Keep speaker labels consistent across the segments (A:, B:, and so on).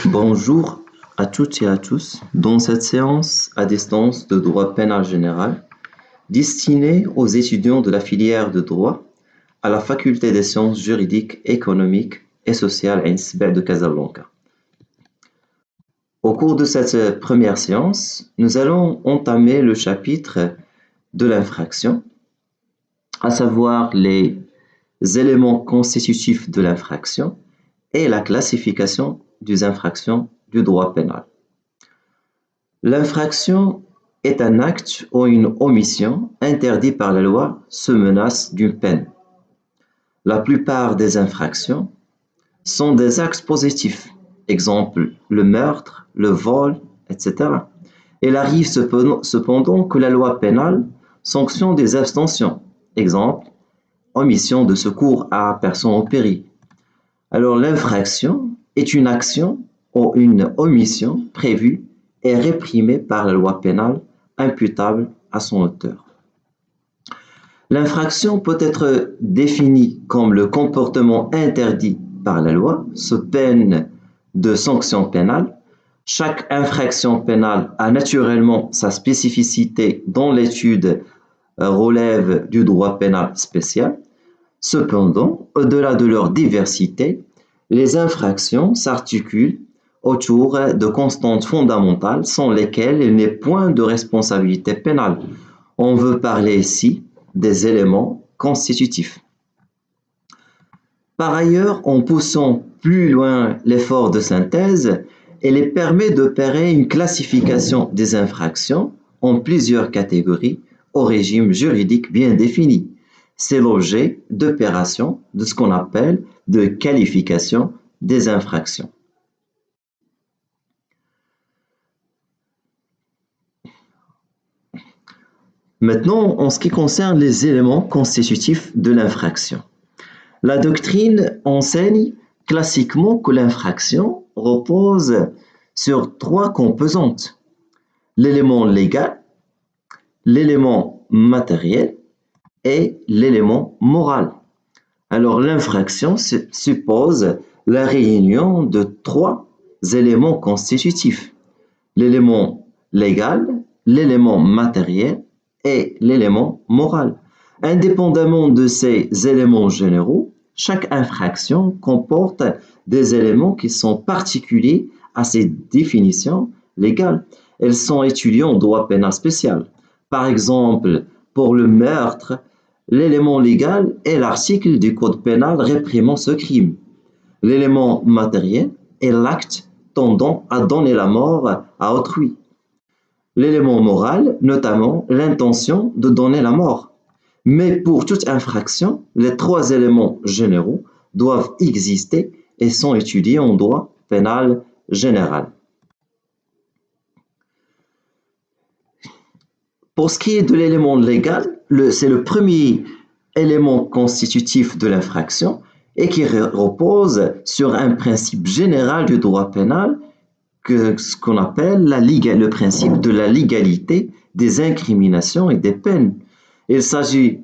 A: Bonjour à toutes et à tous. Dans cette séance à distance de droit pénal général, destinée aux étudiants de la filière de droit à la faculté des sciences juridiques, économiques et sociales à l'INSPE de Casablanca. Au cours de cette première séance, nous allons entamer le chapitre de l'infraction, à savoir les éléments constitutifs de l'infraction et la classification des infractions du droit pénal. L'infraction est un acte ou une omission interdit par la loi sous menace d'une peine. La plupart des infractions sont des actes positifs, exemple le meurtre, le vol, etc. Il arrive cependant que la loi pénale sanctionne des abstentions, exemple omission de secours à personne en péril. Alors l'infraction est une action ou une omission prévue et réprimée par la loi pénale imputable à son auteur. L'infraction peut être définie comme le comportement interdit par la loi sous peine de sanction pénale. Chaque infraction pénale a naturellement sa spécificité dont l'étude relève du droit pénal spécial. Cependant, au-delà de leur diversité, les infractions s'articulent autour de constantes fondamentales sans lesquelles il n'est point de responsabilité pénale. On veut parler ici des éléments constitutifs. Par ailleurs, en poussant plus loin l'effort de synthèse, il permet d'opérer une classification des infractions en plusieurs catégories au régime juridique bien défini. C'est l'objet d'opérations de ce qu'on appelle de qualification des infractions. Maintenant, en ce qui concerne les éléments constitutifs de l'infraction. La doctrine enseigne classiquement que l'infraction repose sur trois composantes: l'élément légal, l'élément matériel et l'élément moral. Alors l'infraction suppose la réunion de trois éléments constitutifs: l'élément légal, l'élément matériel et l'élément moral. Indépendamment de ces éléments généraux, chaque infraction comporte des éléments qui sont particuliers à ces définitions légales. Elles sont étudiées en droit pénal spécial. Par exemple, pour le meurtre, l'élément légal est l'article du code pénal réprimant ce crime. L'élément matériel est l'acte tendant à donner la mort à autrui. L'élément moral, notamment l'intention de donner la mort. Mais pour toute infraction, les trois éléments généraux doivent exister et sont étudiés en droit pénal général. Pour ce qui est de l'élément légal, c'est le premier élément constitutif de l'infraction et qui repose sur un principe général du droit pénal, ce qu'on appelle le principe de la légalité des incriminations et des peines. Il s'agit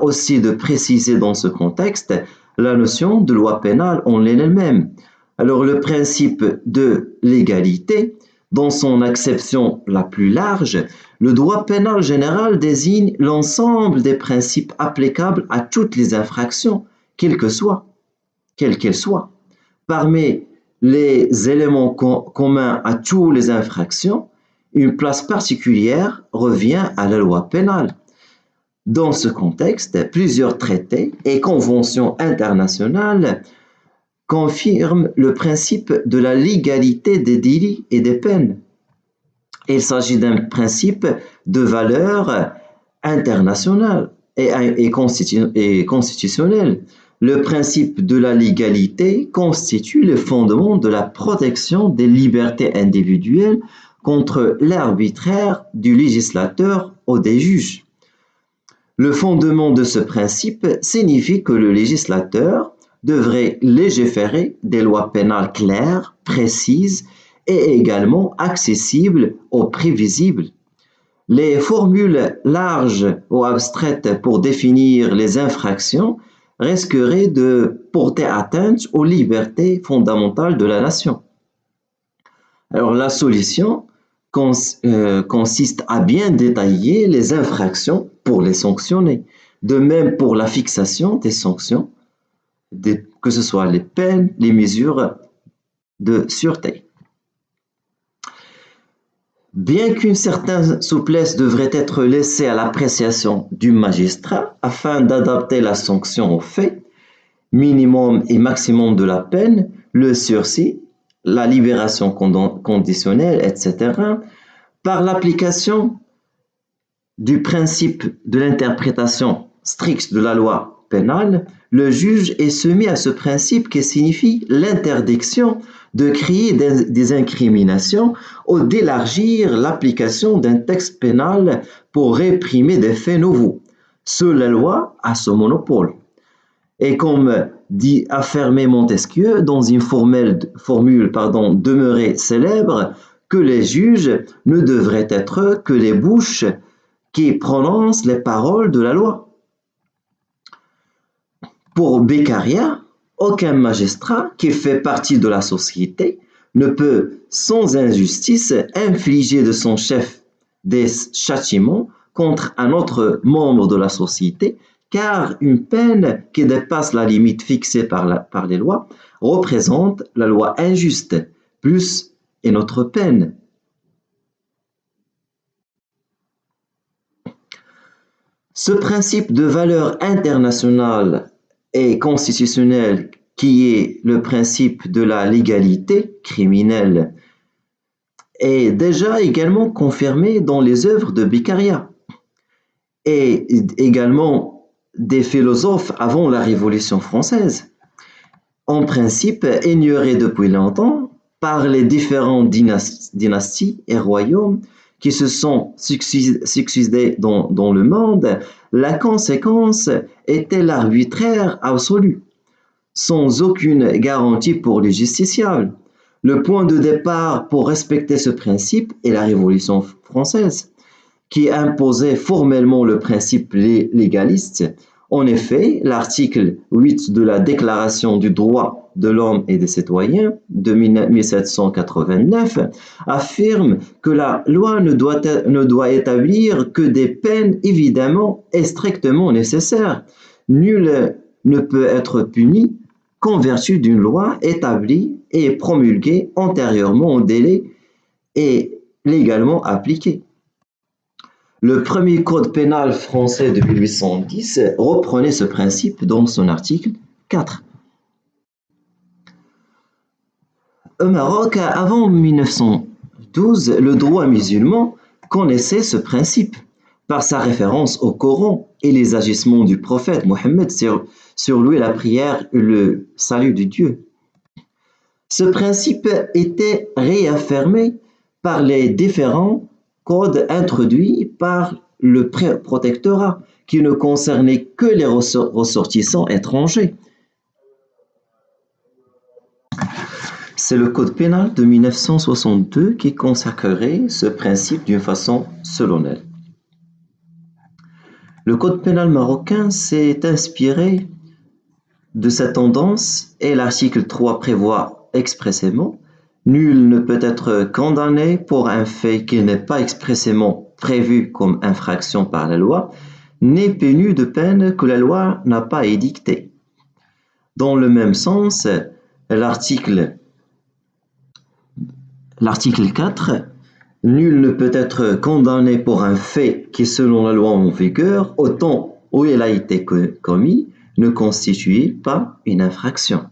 A: aussi de préciser dans ce contexte la notion de loi pénale en elle-même. Alors le principe de légalité, dans son acception la plus large, le droit pénal général désigne l'ensemble des principes applicables à toutes les infractions, quelles qu'elles soient. Parmi les éléments communs à toutes les infractions, une place particulière revient à la loi pénale. Dans ce contexte, plusieurs traités et conventions internationales confirment le principe de la légalité des délits et des peines. Il s'agit d'un principe de valeur internationale et constitutionnelle. Le principe de la légalité constitue le fondement de la protection des libertés individuelles contre l'arbitraire du législateur ou des juges. Le fondement de ce principe signifie que le législateur devrait légiférer des lois pénales claires, précises et également accessibles ou prévisibles. Les formules larges ou abstraites pour définir les infractions risquerait de porter atteinte aux libertés fondamentales de la nation. Alors la solution consiste à bien détailler les infractions pour les sanctionner. De même pour la fixation des sanctions, que ce soit les peines, les mesures de sûreté. Bien qu'une certaine souplesse devrait être laissée à l'appréciation du magistrat afin d'adapter la sanction aux faits, minimum et maximum de la peine, le sursis, la libération conditionnelle, etc., par l'application du principe de l'interprétation stricte de la loi pénale, le juge est soumis à ce principe qui signifie l'interdiction de créer des incriminations ou d'élargir l'application d'un texte pénal pour réprimer des faits nouveaux. Seule la loi a ce monopole. Et comme dit affirmé Montesquieu dans une formule demeurée célèbre, que les juges ne devraient être que les bouches qui prononcent les paroles de la loi. Pour Beccaria, aucun magistrat qui fait partie de la société ne peut sans injustice infliger de son chef des châtiments contre un autre membre de la société, car une peine qui dépasse la limite fixée par les lois représente la loi injuste, plus une autre peine. Ce principe de valeur internationale et constitutionnelle qui est le principe de la légalité criminelle est déjà également confirmé dans les œuvres de Beccaria et également des philosophes avant la Révolution française. En principe, ignoré depuis longtemps par les différentes dynasties et royaumes qui se sont succédés dans le monde, la conséquence était l'arbitraire absolu, sans aucune garantie pour les justiciables. Le point de départ pour respecter ce principe est la Révolution française, qui imposait formellement le principe légaliste. En effet, l'article 8 de la Déclaration du droit de l'homme et des citoyens de 1789 affirme que la loi ne doit établir que des peines évidemment et strictement nécessaires. Nul ne peut être puni qu'en vertu d'une loi établie et promulguée antérieurement au délai et légalement appliquée. Le premier code pénal français de 1810 reprenait ce principe dans son article 4. Au Maroc, avant 1912, le droit musulman connaissait ce principe par sa référence au Coran et les agissements du prophète Mohammed sur lui la prière et le salut de Dieu. Ce principe était réaffirmé par les différents codes introduits par le protectorat qui ne concernaient que les ressortissants étrangers. C'est le code pénal de 1962 qui consacrerait ce principe d'une façon solennelle. Le code pénal marocain s'est inspiré de cette tendance et l'article 3 prévoit expressément « Nul ne peut être condamné pour un fait qui n'est pas expressément prévu comme infraction par la loi, n'est puni de peine que la loi n'a pas édictée. » Dans le même sens, l'article 4, « Nul ne peut être condamné pour un fait qui, selon la loi en vigueur, au temps où il a été commis, ne constituait pas une infraction. »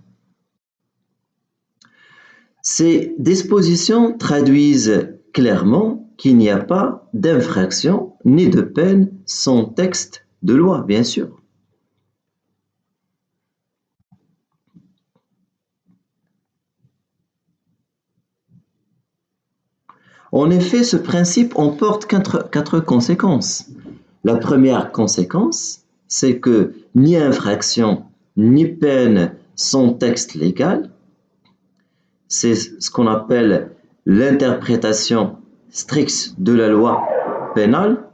A: Ces dispositions traduisent clairement qu'il n'y a pas d'infraction ni de peine sans texte de loi, bien sûr. En effet, ce principe emporte quatre conséquences. La première conséquence, c'est que ni infraction ni peine sans texte légal. C'est ce qu'on appelle l'interprétation stricte de la loi pénale.